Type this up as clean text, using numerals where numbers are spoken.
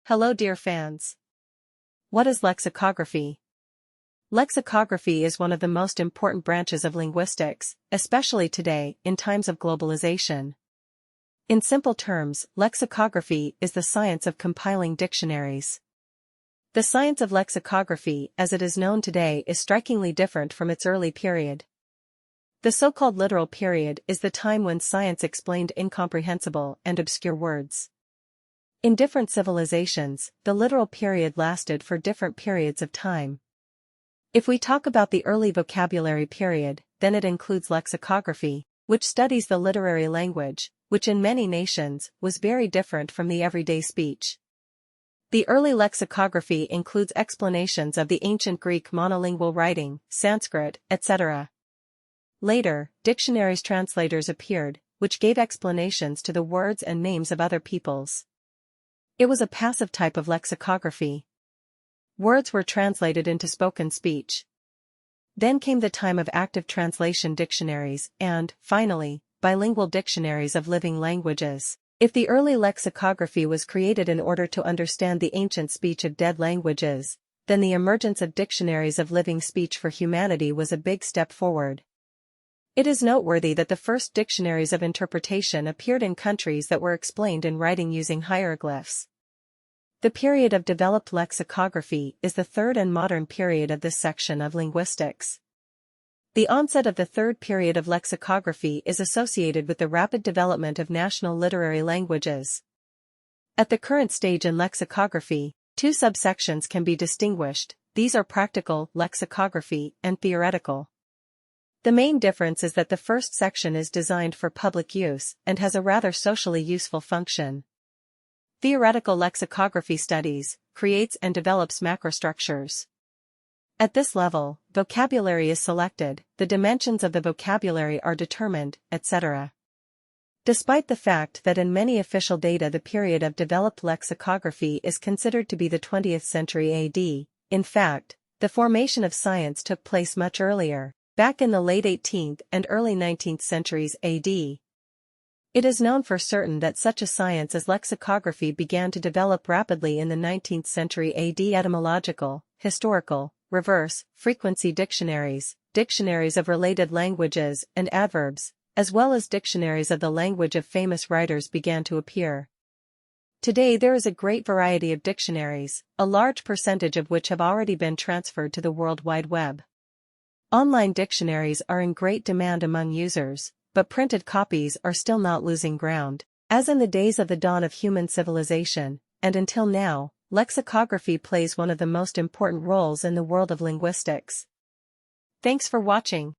Hello dear fans. What is lexicography? Lexicography is one of the most important branches of linguistics, especially today, in times of globalization. In simple terms, lexicography is the science of compiling dictionaries. The science of lexicography, as it is known today, is strikingly different from its early period. The so-called literal period is the time when science explained incomprehensible and obscure words. In different civilizations, the literal period lasted for different periods of time. If we talk about the early vocabulary period, then it includes lexicography, which studies the literary language, which in many nations was very different from the everyday speech. The early lexicography includes explanations of the ancient Greek monolingual writing, Sanskrit, etc. Later, dictionaries translators appeared, which gave explanations to the words and names of other peoples. It was a passive type of lexicography. Words were translated into spoken speech. Then came the time of active translation dictionaries and, finally, bilingual dictionaries of living languages. If the early lexicography was created in order to understand the ancient speech of dead languages, then the emergence of dictionaries of living speech for humanity was a big step forward. It is noteworthy that the first dictionaries of interpretation appeared in countries that were explained in writing using hieroglyphs. The period of developed lexicography is the third and modern period of this section of linguistics. The onset of the third period of lexicography is associated with the rapid development of national literary languages. At the current stage in lexicography, two subsections can be distinguished. These are practical lexicography and theoretical. The main difference is that the first section is designed for public use and has a rather socially useful function. Theoretical lexicography studies, creates and develops macrostructures. At this level, vocabulary is selected, the dimensions of the vocabulary are determined, etc. Despite the fact that in many official data the period of developed lexicography is considered to be the 20th century AD, in fact, the formation of science took place much earlier, back in the late 18th and early 19th centuries AD. It is known for certain that such a science as lexicography began to develop rapidly in the 19th century AD. Etymological, historical, reverse, frequency dictionaries, dictionaries of related languages and adverbs, as well as dictionaries of the language of famous writers began to appear. Today there is a great variety of dictionaries, a large percentage of which have already been transferred to the World Wide Web. Online dictionaries are in great demand among users, but printed copies are still not losing ground. As in the days of the dawn of human civilization, and until now, lexicography plays one of the most important roles in the world of linguistics. Thanks for watching.